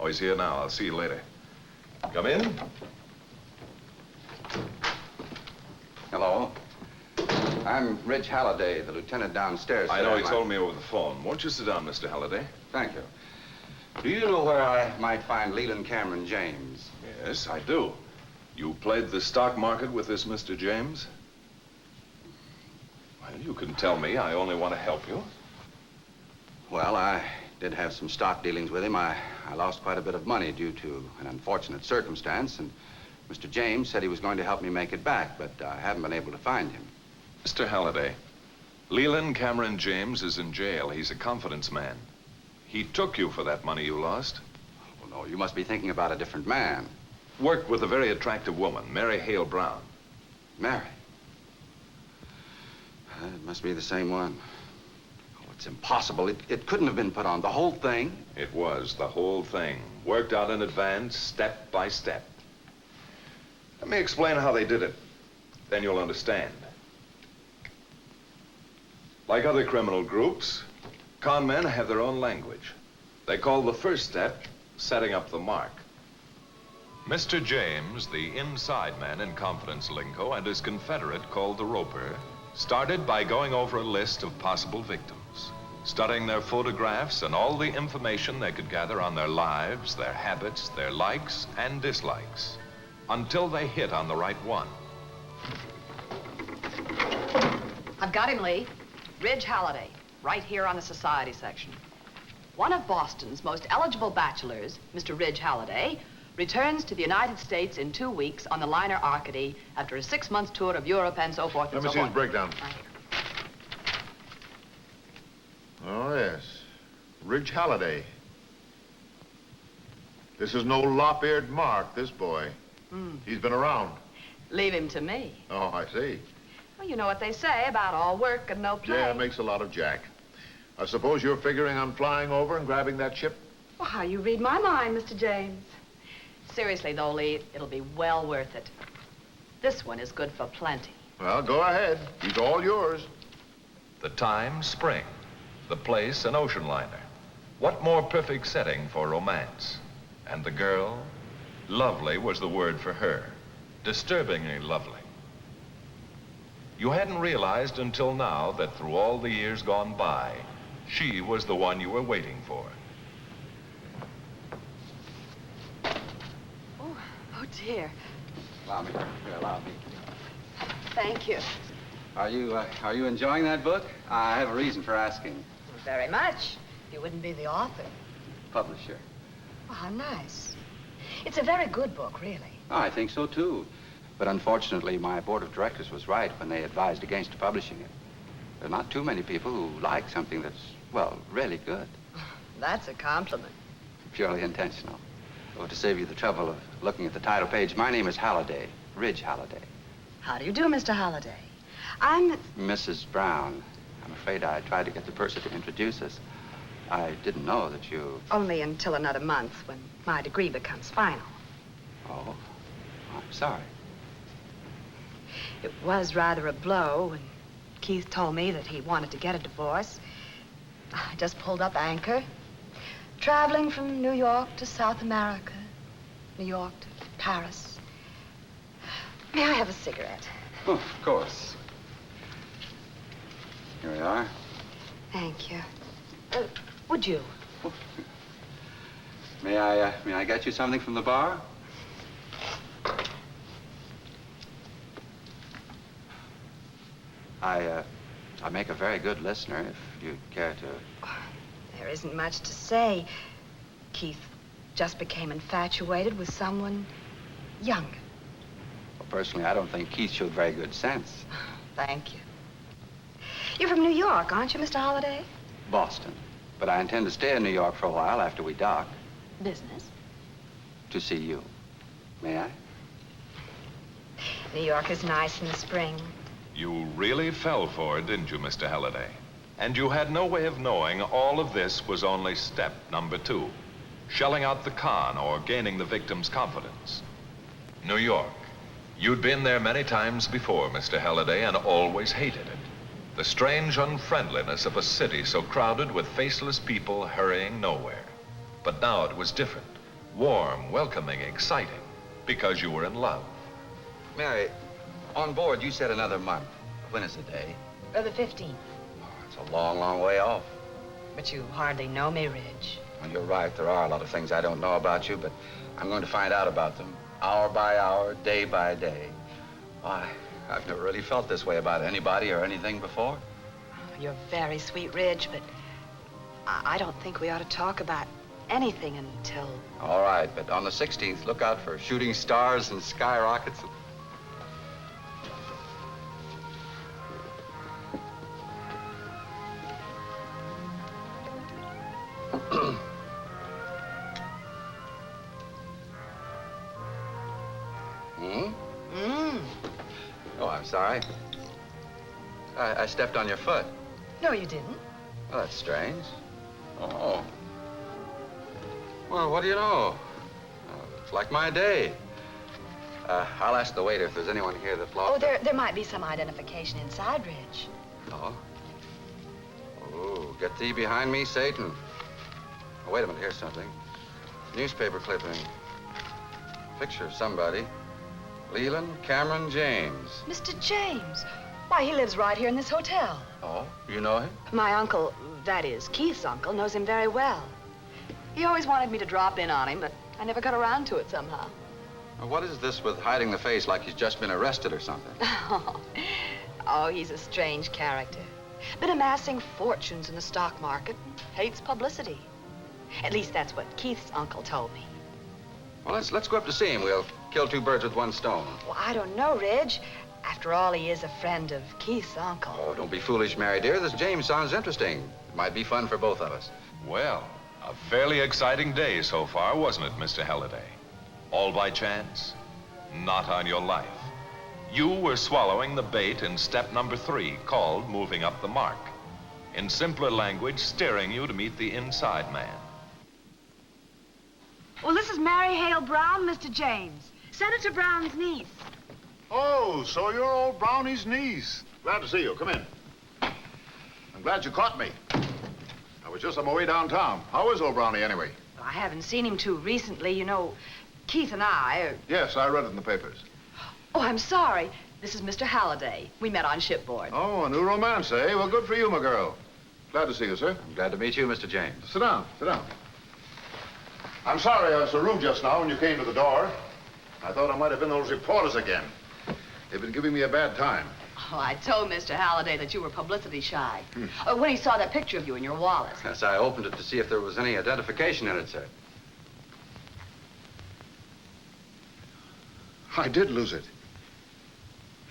Oh, he's here now. I'll see you later. Come in. Hello. I'm Ridge Halliday, the lieutenant downstairs. I know he told me over the phone. Won't you sit down, Mr. Halliday? Thank you. Do you know where I might find Leland Cameron James? Yes, I do. You played the stock market with this Mr. James? Well, you can tell me. I only want to help you. Well, I did have some stock dealings with him. I lost quite a bit of money due to an unfortunate circumstance, and Mr. James said he was going to help me make it back, but I haven't been able to find him. Mr. Halliday, Leland Cameron James is in jail. He's a confidence man. He took you for that money you lost. Oh, no, you must be thinking about a different man. Worked with a very attractive woman, Mary Hale Brown. Mary? It must be the same one. Oh, it's impossible. It couldn't have been put on. The whole thing? It was, the whole thing. Worked out in advance, step by step. Let me explain how they did it. Then you'll understand. Like other criminal groups, con men have their own language. They call the first step setting up the mark. Mr. James, the inside man in confidence lingo, and his confederate called the roper, started by going over a list of possible victims, studying their photographs and all the information they could gather on their lives, their habits, their likes and dislikes, until they hit on the right one. I've got him, Lee. Ridge Halliday, right here on the society section. One of Boston's most eligible bachelors, Mr. Ridge Halliday, returns to the United States in 2 weeks on the liner Arcady after a 6-month tour of Europe and so forth and so on. Let me see his breakdown. Right here. Oh, yes. Ridge Halliday. This is no lop-eared Mark, this boy. He's been around. Leave him to me. Oh, I see. Well, you know what they say about all work and no play. Yeah, makes a lot of jack. I suppose you're figuring on flying over and grabbing that ship? Well, how you read my mind, Mr. James. Seriously, though, Lee, it'll be well worth it. This one is good for plenty. Well, go ahead. He's all yours. The time, spring. The place, an ocean liner. What more perfect setting for romance? And the girl? Lovely was the word for her. Disturbingly lovely. You hadn't realized until now that through all the years gone by, she was the one you were waiting for. Oh, dear. Allow me. Here, allow me. Thank you. Are you enjoying that book? I have a reason for asking. Very much. You wouldn't be the author. Publisher. Oh, how nice. It's a very good book, really. Oh, I think so, too. But unfortunately, my board of directors was right when they advised against publishing it. There are not too many people who like something that's, well, really good. That's a compliment. Purely intentional. Oh, to save you the trouble of looking at the title page, my name is Halliday, Ridge Halliday. How do you do, Mr. Halliday? I'm Mrs. Brown. I'm afraid I tried to get the purser to introduce us. I didn't know that you... only until another month when my degree becomes final. Oh, I'm sorry. It was rather a blow when Keith told me that he wanted to get a divorce. I just pulled up anchor, traveling from New York to South America, New York to Paris. May I have a cigarette? Oh, of course. Here we are. Thank you. Would you? May I get you something from the bar? I make a very good listener, if you'd care to... There isn't much to say. Keith just became infatuated with someone younger. Well, personally, I don't think Keith showed very good sense. Thank you. You're from New York, aren't you, Mr. Halliday? Boston. But I intend to stay in New York for a while after we dock. Business. To see you. May I? New York is nice in the spring. You really fell for it, didn't you, Mr. Halliday? And you had no way of knowing all of this was only step number 2. Shelling out the con or gaining the victim's confidence. New York. You'd been there many times before, Mr. Halliday, and always hated it. The strange unfriendliness of a city so crowded with faceless people hurrying nowhere. But now it was different. Warm, welcoming, exciting, because you were in love. Mary, on board, you said another month. When is the day? The 15th. Oh, it's a long, long way off. But you hardly know me, Ridge. Well, you're right. There are a lot of things I don't know about you, but I'm going to find out about them hour by hour, day by day. Why, I've never really felt this way about anybody or anything before. You're very sweet, Ridge, but I don't think we ought to talk about anything until... All right, but on the 16th, look out for shooting stars and skyrockets. Oh, I'm sorry. I stepped on your foot. No, you didn't. Well, that's strange. Oh. Well, what do you know? It's like my day. I'll ask the waiter if there's anyone here that lost... Oh, there might be some identification inside, Ridge. Oh? Oh, get thee behind me, Satan. Oh, wait a minute, here's something. Newspaper clipping. Picture of somebody. Leland Cameron James. Mr. James. Why, he lives right here in this hotel. Oh, you know him? My uncle, that is, Keith's uncle, knows him very well. He always wanted me to drop in on him, but I never got around to it somehow. Well, what is this with hiding the face like he's just been arrested or something? Oh, he's a strange character. Been amassing fortunes in the stock market. Hates publicity. At least that's what Keith's uncle told me. Well, let's go up to see him. We'll kill two birds with one stone. Well, I don't know, Ridge. After all, he is a friend of Keith's uncle. Oh, don't be foolish, Mary, dear. This James sounds interesting. It might be fun for both of us. Well, a fairly exciting day so far, wasn't it, Mr. Halliday? All by chance? Not on your life. You were swallowing the bait in step number 3, called moving up the mark. In simpler language, steering you to meet the inside man. Well, this is Mary Hale Brown, Mr. James. Senator Brown's niece. Oh, so you're old Brownie's niece. Glad to see you. Come in. I'm glad you caught me. I was just on my way downtown. How is old Brownie, anyway? I haven't seen him too recently. You know, Keith and I... Yes, I read it in the papers. Oh, I'm sorry. This is Mr. Halliday. We met on shipboard. Oh, a new romance, eh? Well, good for you, my girl. Glad to see you, sir. I'm glad to meet you, Mr. James. Sit down, sit down. I'm sorry I was so rude just now when you came to the door. I thought I might have been those reporters again. They've been giving me a bad time. Oh, I told Mr. Halliday that you were publicity shy. When he saw that picture of you in your wallet. Yes, I opened it to see if there was any identification in it, sir. I did lose it.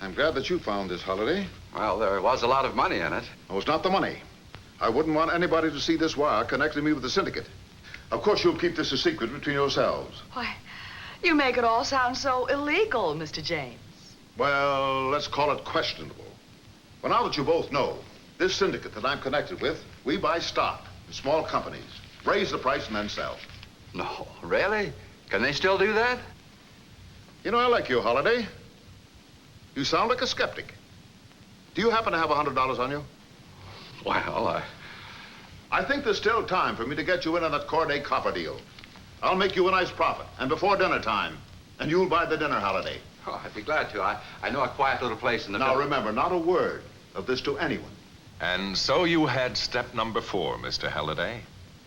I'm glad that you found this, Holiday. Well, there was a lot of money in it. Oh, it's not the money. I wouldn't want anybody to see this wire connecting me with the syndicate. Of course, you'll keep this a secret between yourselves. Why, you make it all sound so illegal, Mr. James. Well, let's call it questionable. Well, now that you both know, this syndicate that I'm connected with, we buy stock in small companies, raise the price, and then sell. No, really? Can they still do that? You know, I like you, Holiday. You sound like a skeptic. Do you happen to have $100 on you? Well, I think there's still time for me to get you in on that Corday copper deal. I'll make you a nice profit, and before dinner time. And you'll buy the dinner, Holiday. Oh, I'd be glad to. I know a quiet little place in the Now, village. remember, not a word of this to anyone. And so you had step number 4, Mr. Halliday.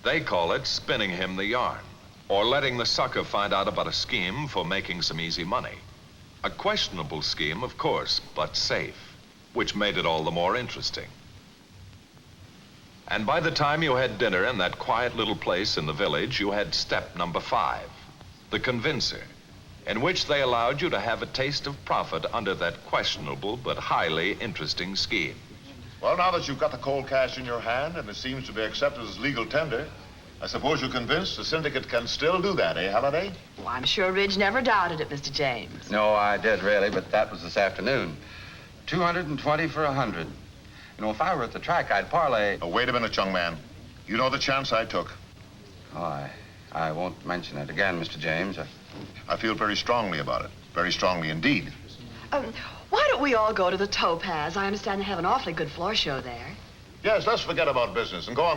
They call it spinning him the yarn, or letting the sucker find out about a scheme for making some easy money. A questionable scheme, of course, but safe, which made it all the more interesting. And by the time you had dinner in that quiet little place in the village, you had step number 5, the convincer, in which they allowed you to have a taste of profit under that questionable but highly interesting scheme. Well, now that you've got the cold cash in your hand and it seems to be accepted as legal tender, I suppose you're convinced the syndicate can still do that, eh, Halliday? Well, I'm sure Ridge never doubted it, Mr. James. No, I did, really, but that was this afternoon. 220 for 100. You know, if I were at the track, I'd parlay... Oh, wait a minute, young man. You know the chance I took. Oh, I won't mention it again, Mr. James. I feel very strongly about it. Very strongly indeed. Why don't we all go to the Topaz? I understand they have an awfully good floor show there. Yes, let's forget about business and go on